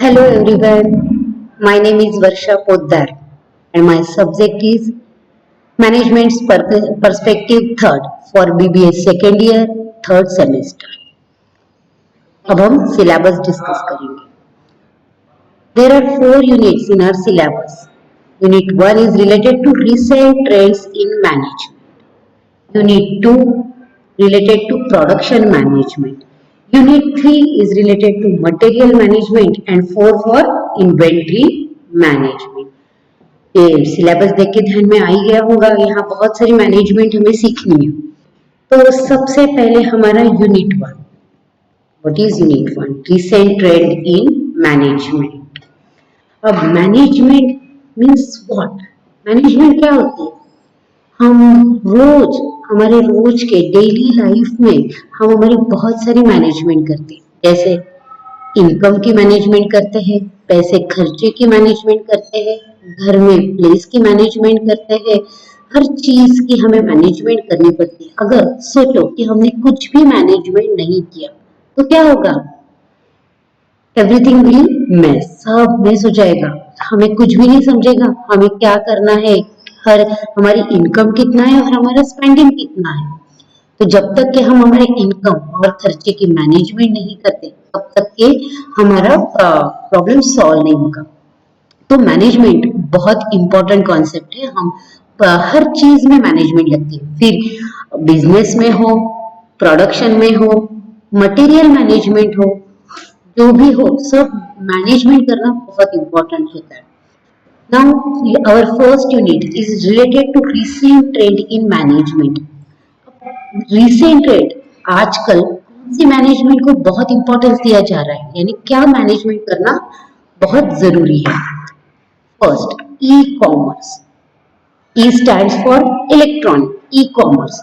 Hello everyone, my name is Varsha Poddar and my subject is Management's Perspective Third for BBA second year, third semester. अब हम syllabus discuss करेंगे. There are 4 units in our syllabus. Unit 1 is related to recent trends in management. Unit 2 related to production management. Unit 3 is related to material management and 4 for inventory management. ये syllabus देख के ध्यान में आ ही गया होगा, यहाँ बहुत सारी मैनेजमेंट हमें सीखनी है. तो सबसे पहले हमारा unit 1. What is unit 1? Recent trend in management. अब मैनेजमेंट मीन्स व्हाट? मैनेजमेंट क्या होती है? हम रोज हमारे रोज के डेली लाइफ में हम हमारी बहुत सारी मैनेजमेंट करते हैं. जैसे इनकम की मैनेजमेंट करते हैं, पैसे खर्चे की मैनेजमेंट करते हैं, घर में प्लेस की मैनेजमेंट करते हैं. हर चीज की हमें मैनेजमेंट करनी पड़ती है. अगर सोचो कि हमने कुछ भी मैनेजमेंट नहीं किया तो क्या होगा? Everything will mess. सब मेस हो जाएगा. हमें कुछ भी नहीं समझेगा हमें क्या करना है, हर हमारी इनकम कितना है और हमारा स्पेंडिंग कितना है. तो जब तक कि हम हमारे इनकम और खर्चे की मैनेजमेंट नहीं करते तब तक के हमारा प्रॉब्लम सॉल्व नहीं होगा. तो मैनेजमेंट बहुत इंपॉर्टेंट कॉन्सेप्ट है. हम हर चीज में मैनेजमेंट लगती है. फिर बिजनेस में हो, प्रोडक्शन में हो, मटेरियल मैनेजमेंट हो, जो भी हो, सब मैनेजमेंट करना बहुत इंपॉर्टेंट होता है. Now, our first unit is related to recent trend in management. Recent trend, आजकल कौन सी मैनेजमेंट को बहुत इंपॉर्टेंस दिया जा रहा है, यानी क्या मैनेजमेंट करना बहुत जरूरी है. First, e commerce. E stands for electronic. E commerce.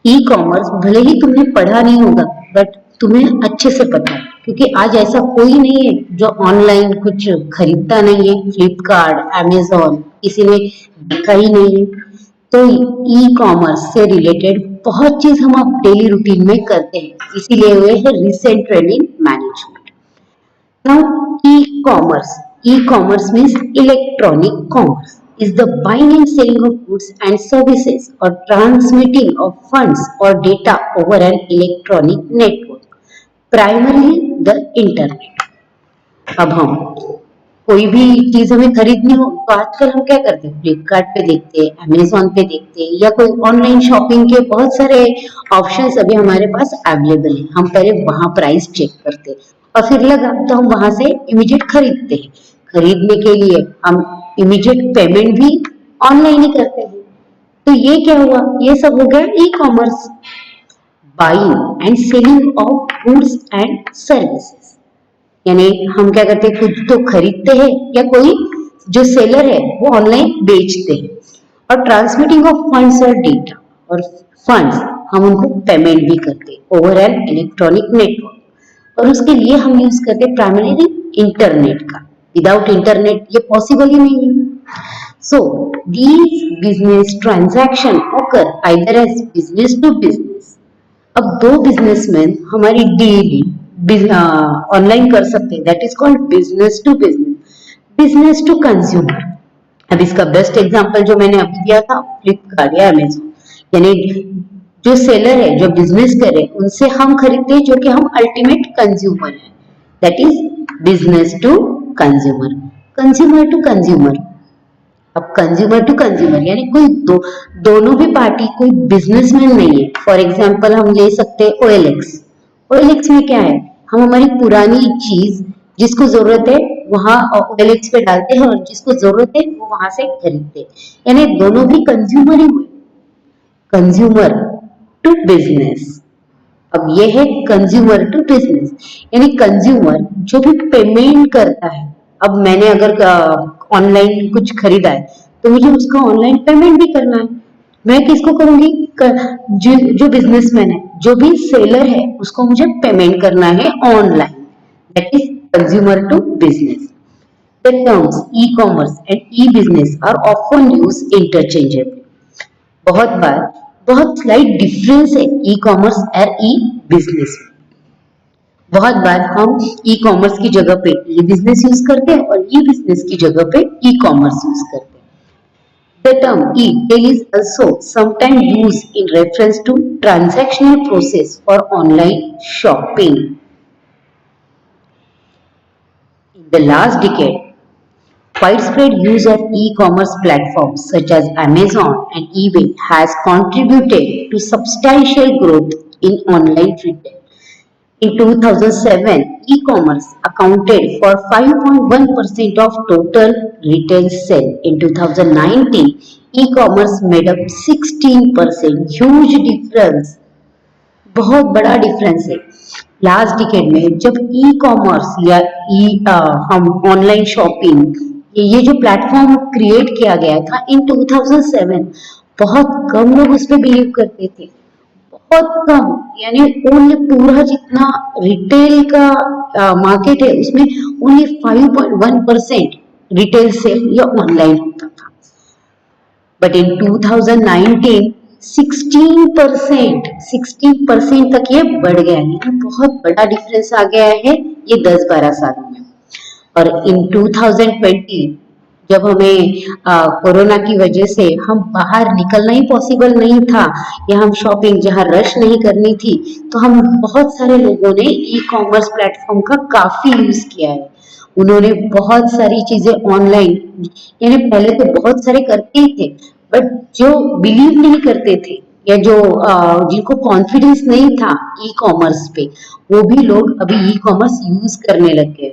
E commerce भले ही तुमने पढ़ा नहीं होगा बट तुम्हें अच्छे से पता है, क्योंकि आज ऐसा कोई नहीं है जो ऑनलाइन कुछ खरीदता नहीं है. फ्लिपकार्ट, अमेजोन किसी ने देखा ही नहीं है. तो ई कॉमर्स से रिलेटेड बहुत चीज हम अब डेली रूटीन में करते हैं, इसीलिए हुए है recent trend in management. Now e commerce means electronic commerce is the buying and selling of goods and services or transmitting of funds or data over an electronic network, primarily the internet. अब हम कोई भी चीज हमें खरीदनी हो तो आजकल हम क्या करते हैं? फ्लिपकार्ट पे देखते हैं, अमेजोन पे देखते हैं, या कोई ऑनलाइन शॉपिंग के बहुत सारे ऑप्शंस अभी हमारे पास अवेलेबल है. हम पहले वहां प्राइस चेक करते हैं और फिर लगा तो हम वहां से इमीडिएट खरीदते हैं. खरीदने के लिए हम इमीडिएट पेमेंट भी ऑनलाइन ही करते हैं. तो ये क्या हुआ? ये सब हो गया e commerce. Buying and selling of goods and services, यानी हम क्या करते हैं? कुछ तो खरीदते हैं या कोई जो सेलर है वो ऑनलाइन बेचते हैं. और ट्रांसमिटिंग ऑफ फंड्स और डेटा, और फंड्स हम उनको पेमेंट भी करते हैं ओवर एन इलेक्ट्रॉनिक नेटवर्क. और उसके लिए हम यूज करते हैं प्राइमरी इंटरनेट का. विदाउट इंटरनेट ये पॉसिबल ही नहीं है. So these business transaction occur either as business to business. अब दो बिजनेसमैन हमारी डीलिंग ऑनलाइन कर सकते हैं, that is called business to business. Business to consumer. अब इसका बेस्ट एग्जांपल जो मैंने अभी दिया था फ्लिपकार्ट या अमेजोन, यानी जो सेलर है जो बिजनेस करे उनसे हम खरीदते हैं जो कि हम अल्टीमेट कंज्यूमर है, that is business to consumer. Consumer to consumer. अब कंज्यूमर टू कंज्यूमर यानी कोई दोनों भी पार्टी कोई बिजनेसमैन नहीं है. फॉर एग्जांपल हम ले सकते हैं OLX. OLX में क्या है? हम हमारी पुरानी चीज जिसको जरूरत है वहां OLX पे डालते हैं और जिसको जरूरत है वो वहां से खरीदते हैं, यानी दोनों भी कंज्यूमर ही हुए. Consumer to business. अब ये है कंज्यूमर टू बिजनेस, यानी कंज्यूमर जो भी पेमेंट करता है. अब मैंने अगर ऑनलाइन कुछ खरीदा है तो मुझे उसका ऑनलाइन पेमेंट भी करना है. मैं किसको करूंगी? जो बिजनेसमैन है, जो भी सेलर है उसको मुझे पेमेंट करना है online, that is consumer to business. The terms e-commerce and e-business are often used interchangeably. बहुत बार बहुत स्लाइट डिफरेंस है ई कॉमर्स और ई बिजनेस. बहुत बार हम ई कॉमर्स की जगह पे ये बिजनेस यूज करते हैं और ये बिजनेस की जगह पे ई कॉमर्स यूज करते हैं. The term e-tail is also sometimes used in reference to transactional process for online shopping. In the last decade, widespread use of e-commerce platforms such as Amazon and eBay has contributed to substantial growth in online retail. In 2007, e-commerce accounted for 5.1% of total retail sale. In 2019, e-commerce made up 16%. Huge difference. बहुत बड़ा difference है. Last decade में जब e commerce या हम online shopping ये जो platform create किया गया था इन 2007, बहुत कम लोग उस पर बिलीव करते थे. बहुत कम, यानी ओनली पूरा जितना रिटेल का मार्केट है उसमें ओनली 5.1% रिटेल सेल या ऑनलाइन होता था. बट इन 2019 16% तक ये बढ़ गया है. बहुत बड़ा डिफरेंस आ गया है ये 10-12 सालों में. और इन 2020 जब हमें कोरोना की वजह से हम बाहर निकलना ही पॉसिबल नहीं था या हम शॉपिंग जहाँ रश नहीं करनी थी, तो हम बहुत सारे लोगों ने ई कॉमर्स प्लेटफॉर्म का काफी यूज किया है. उन्होंने बहुत सारी चीजें ऑनलाइन, यानी पहले तो बहुत सारे करते ही थे, बट जो बिलीव नहीं करते थे या जो जिनको कॉन्फिडेंस नहीं था ई कॉमर्स पे, वो भी लोग अभी ई कॉमर्स यूज करने लग गए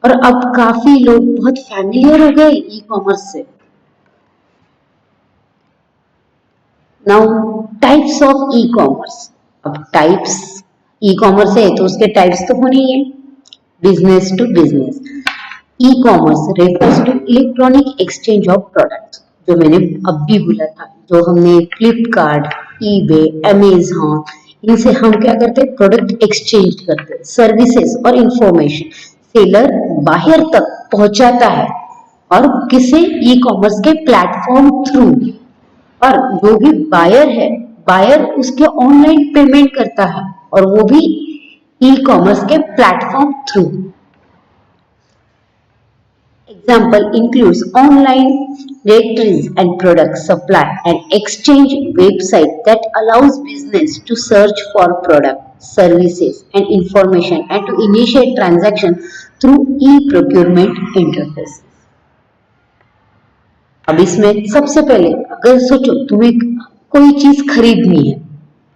और अब काफी लोग बहुत फैमिलियर हो गए ई कॉमर्स से. Now types of e commerce. अब टाइप्स ई कॉमर्स है तो उसके टाइप्स तो होने ही है. Business to business. E commerce refers to electronic exchange of products, जो मैंने अब भी बोला था, जो हमने फ्लिपकार्ट, ईबे, अमेजॉन, इनसे हम क्या करते हैं, प्रोडक्ट एक्सचेंज करते हैं. सर्विसेज और इंफॉर्मेशन सेलर बाहर तक पहुंचाता है और किसे, ई कॉमर्स के प्लेटफॉर्म थ्रू. और जो भी बायर है, बायर उसके ऑनलाइन पेमेंट करता है और वो भी ई कॉमर्स के platform through. Example includes online directories and product supply and exchange website that allows business to search for product, services and information and to initiate transaction through e-procurement interfaces. अब इसमें सबसे पहले अगर सोचो तुम्हें कोई चीज खरीदनी है,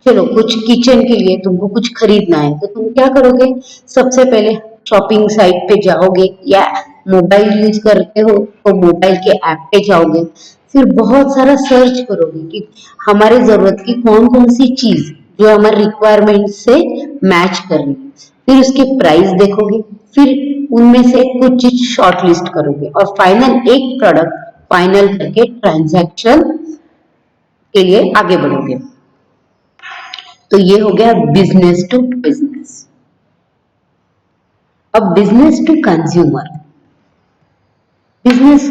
चलो कुछ किचन के लिए तुमको कुछ खरीदना है, तो तुम क्या करोगे, सबसे पहले शॉपिंग साइट पे जाओगे या मोबाइल यूज करते हो तो मोबाइल के ऐप पे जाओगे, फिर बहुत सारा सर्च करोगे कि हमारे जरूरत की कौन कौन सी चीज जो हमारे रिक्वायरमेंट से मैच कर रही है, फिर उसके प्राइस देखोगे, फिर उनमें से कुछ चीज शॉर्ट लिस्ट करोगे और फाइनल एक प्रोडक्ट फाइनल करके ट्रांजैक्शन के लिए आगे बढ़ोगे. तो ये हो गया बिजनेस टू बिजनेस. अब business to consumer. Business,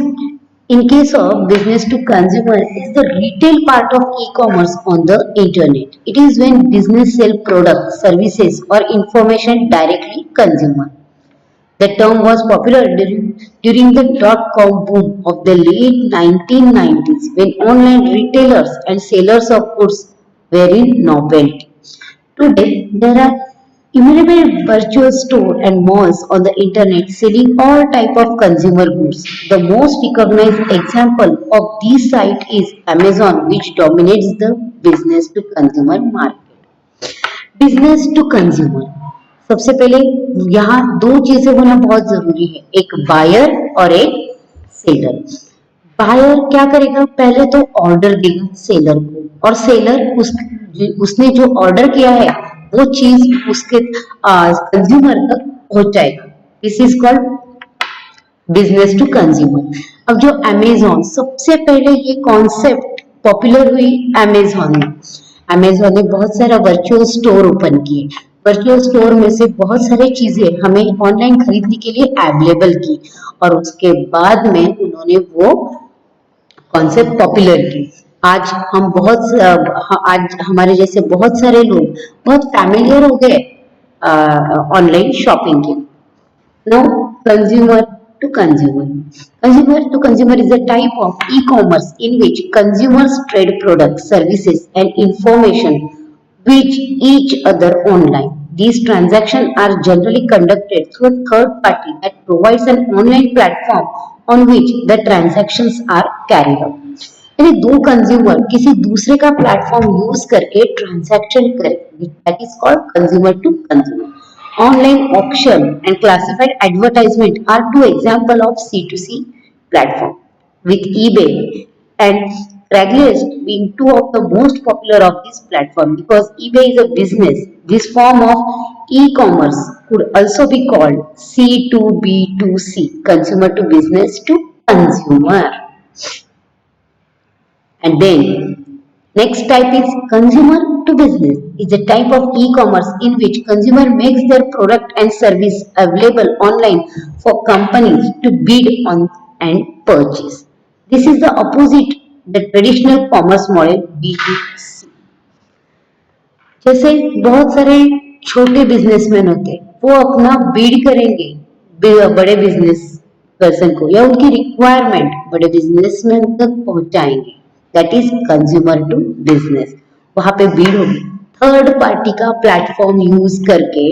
in case of business to consumer, is the retail part of e-commerce on the internet. It is when business sell products, services or information directly consumer. The term was popular during the dot-com boom of the late 1990s when online retailers and sellers of goods were in novelty. Today, there are innumerable virtual stores and malls on the internet selling all type of consumer goods. The most recognized example of this site is Amazon, which dominates the business to consumer market. Business to consumer. सबसे पहले यहाँ दो चीजें होना बहुत जरूरी है, एक बायर और एक सेलर. बायर क्या करेगा, पहले तो ऑर्डर देगा सेलर को और सेलर उसने जो ऑर्डर किया है वो चीज उसके कंज्यूमर तक पहुंचाएगा. This is called business to consumer. अब जो अमेजॉन, सबसे पहले ये कॉन्सेप्ट पॉपुलर हुई अमेजॉन में. अमेजॉन ने बहुत सारा वर्चुअल स्टोर ओपन किए. वर्चुअल स्टोर में से बहुत सारी चीजें हमें ऑनलाइन खरीदने के लिए अवेलेबल की और उसके बाद में उन्होंने वो कॉन्सेप्ट पॉपुलर की. आज हमारे जैसे बहुत सारे लोग बहुत फैमिलियर हो गए ऑनलाइन शॉपिंग के. Now, consumer to consumer. Consumer to consumer is a type of e-commerce in which consumers trade products, services, and information with each other online. These transactions are generally conducted through a third party that provides an online platform on which the transactions are carried out. यानी दो consumer किसी दूसरे का platform use करके transaction करेंगे, that is called consumer to consumer. Online auction and classified advertisement are two examples of C2C platform, with eBay and Craigslist being two of the most popular of this platform because eBay is a business. This form of e-commerce could also be called C2B2C, consumer to business to consumer. And then next type is consumer to business. Is a type of e-commerce in which consumer makes their product and service available online for companies to bid on and purchase. This is the opposite the traditional commerce model B2C. जैसे बहुत सारे छोटे businessman होते हैं, वो अपना बीड करेंगे बड़े बिजनेस पर्सन को या उनकी रिक्वायरमेंट बड़े बिजनेसमैन तक पहुंचाएंगे, that is consumer to business. वहां पे बीड होगी, थर्ड पार्टी का प्लेटफॉर्म यूज करके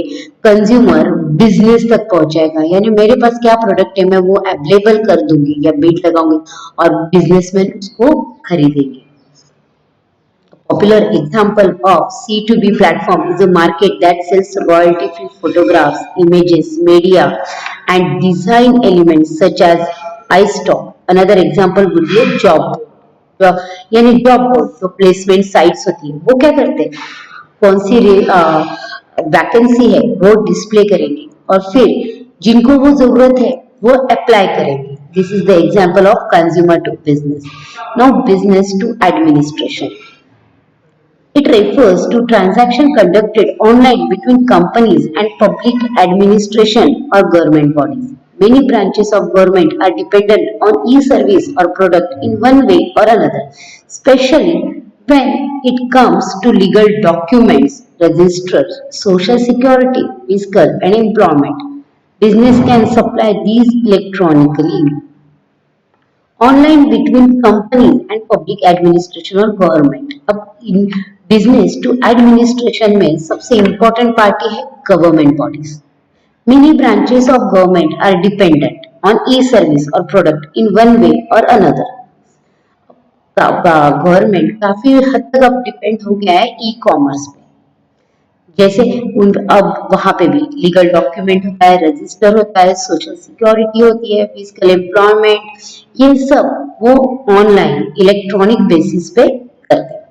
कंज्यूमर बिजनेस तक पहुंचाएगा, यानी मेरे पास क्या प्रोडक्ट है मैं वो अवेलेबल कर दूंगी या बीड लगाऊंगी और बिजनेसमैन उसको खरीदेंगे. Popular example of C2B platform is a market that sells royalty-free photographs, images, media, and design elements such as iStock. Another example would be a job board. यानी जॉब बोर्ड जो placement sites होती है वो क्या करते हैं, कौन सी vacancy है वो डिस्प्ले करेंगे और फिर जिनको वो जरूरत है वो अप्लाई करेंगे. This is the example of consumer to business. Now business to administration. It refers to transaction conducted online between companies and public administration or government bodies. Many branches of government are dependent on e-service or product in one way or another, especially when it comes to legal documents, registers, social security, fiscal and employment. Business can supply these electronically. Online between companies and public administration और government. अब इन business to administration में सबसे important party है government bodies. Many branches of government are dependent on e service और product in one way और another. Government काफी हद तक अब डिपेंड हो गया है ई कॉमर्स पे. जैसे अब वहां पे भी लीगल डॉक्यूमेंट होता है, रजिस्टर होता है, सोशल सिक्योरिटी होती है, फिजिकल एम्प्लॉयमेंट, ये सब वो ऑनलाइन इलेक्ट्रॉनिक बेसिस पे करते हैं.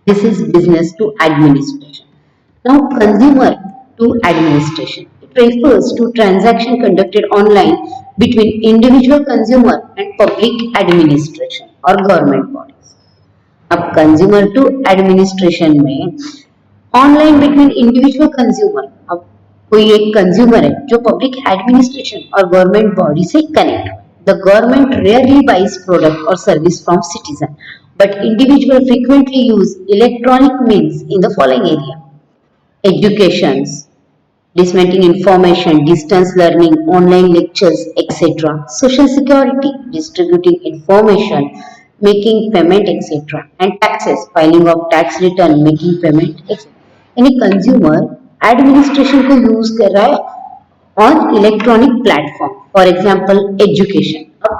This is business to administration. Now consumer to administration. It refers to transaction conducted online between individual consumer and public administration or government bodies. अब consumer to administration में online between individual consumer. अब कोई एक consumer है जो public administration और government body से connect. The government rarely buys product और service from citizen but individual frequently use electronic means in the following area: education, disseminating information, distance learning, online lectures, etc. Social security, distributing information, making payment, etc. And taxes, filing of tax return, making payment, etc. यानी consumer administration को use कर रहा है on electronic platform. For example education. अब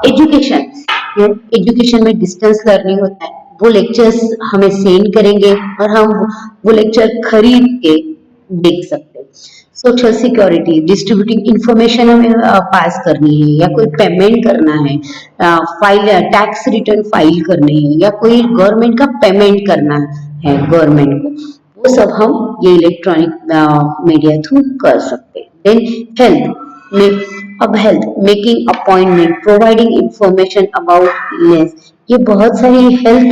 education में distance learning होता है, वो लेक्चर्स हमें सेंड करेंगे और हम वो लेक्चर खरीद के देख सकते हैं. सोशल सिक्योरिटी, डिस्ट्रीब्यूटिंग इंफॉर्मेशन हमें पास करनी है या कोई पेमेंट करना है, फाइल टैक्स रिटर्न फाइल करने हैं या कोई गवर्नमेंट का पेमेंट करना है गवर्नमेंट को, वो सब हम ये इलेक्ट्रॉनिक मीडिया थ्रू कर सकते हैं. देन हेल्थ में, अब health, making appointment, providing information about illness, ये बहुत सारी हेल्थ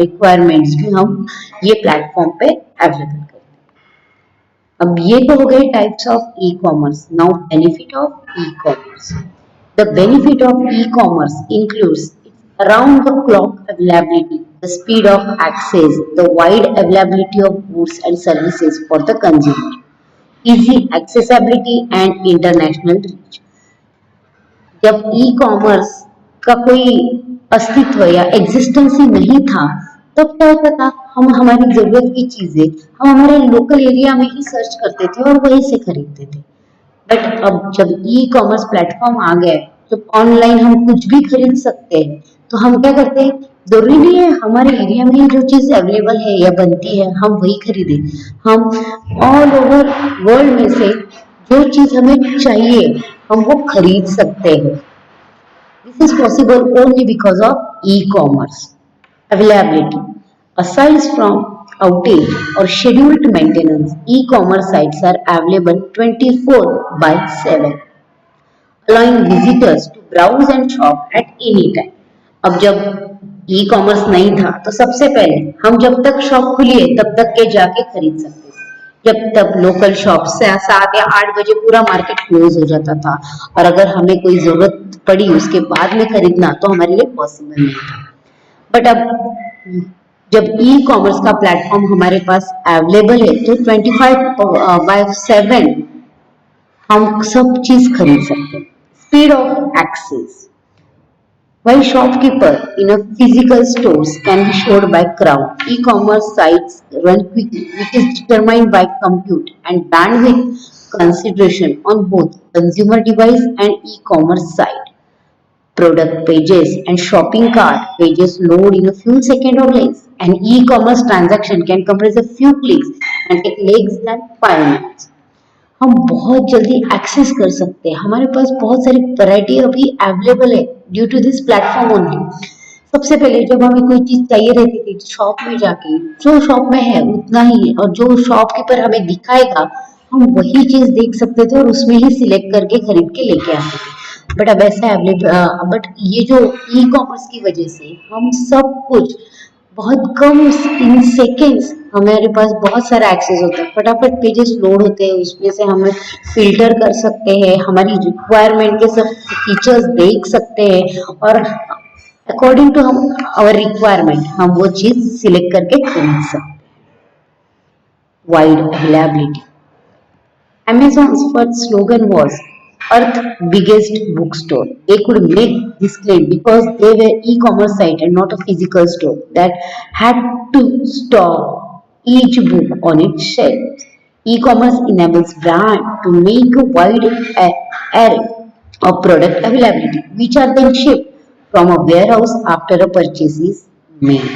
रिक्वायरमेंट्स भी हम ये प्लेटफॉर्म पे अवेलेबल करते हैं. अब ये तो हो गए types of e commerce. Now benefit of e commerce. The benefit of e commerce includes around the clock availability, the speed of access, the wide availability of goods and services for the consumer. easy accessibility and international reach. जब e commerce का कोई अस्तित्व या existence ही नहीं था, तब क्या होता था, हम हमारी जरूरत की चीजें हम हमारे लोकल एरिया में ही सर्च करते थे और वहीं से खरीदते थे। बट अब जब ई कॉमर्स प्लेटफॉर्म आ गए, तो ऑनलाइन हम कुछ भी खरीद सकते हैं। तो हम क्या करते हैं, जरूरी नहीं है हमारे एरिया में जो चीज अवेलेबल है या बनती है हम वही खरीदें। हम ऑल ओवर वर्ल्ड में से जो चीज हमें चाहिए हम वो खरीद सकते हैं। This is possible only because of e commerce availability. Aside from outage or scheduled maintenance, e-commerce sites are available 24/7, allowing visitors to browse and shop at any time. अब जब ई कॉमर्स नहीं था तो सबसे पहले हम जब तक शॉप खुली है तब तक के जाके खरीद सकते थे। जब तक लोकल शॉप से 7 या 8 बजे पूरा मार्केट क्लोज हो जाता था, और अगर हमें कोई जरूरत पड़ी उसके बाद में खरीदना तो हमारे लिए पॉसिबल नहीं था। बट अब जब ई कॉमर्स का प्लेटफॉर्म हमारे पास अवेलेबल है तो 25/7 हम सब चीज खरीद सकते हैं। Speed of access, while shopkeeper in a physical stores can be showed by crowd, e-commerce sites run quickly, which is determined by compute and bandwidth consideration on both consumer device and e-commerce site. Product pages and shopping cart pages load in a few seconds or less. An e-commerce transaction can compress a few clicks and take less than 5 minutes. हम बहुत जल्दी access कर सकते हैं, हमारे पास बहुत सारी variety अभी अवेलेबल है due to this platform only. सबसे पहले जब हमें कोई चीज चाहिए रहती थी शॉप में जाके जो शॉप में है उतना ही है, और जो शॉपकीपर हमें दिखाएगा हम वही चीज देख सकते थे और उसमें ही सिलेक्ट करके खरीद के लेके आते थे। बट अब ऐसा अवेलेबल, बट ये जो ई कॉमर्स की वजह से हम सब कुछ बहुत कम इन सेकेंड्स हमारे पास बहुत सारा एक्सेस होता है, फटाफट पेजेस लोड होते हैं, उसमें से हम फिल्टर कर सकते हैं, हमारी रिक्वायरमेंट के सब फीचर्स देख सकते हैं और अकॉर्डिंग टू हम आवर रिक्वायरमेंट हम वो चीज सिलेक्ट करके खरीद सकते हैं। Wide availability, Amazon's first slogan was Earth's biggest bookstore. They could make this claim because they were e-commerce site and not a physical store that had to store each book on its shelf. E-commerce enables brand to make a wide array of product availability, which are then shipped from a warehouse after a purchase is made.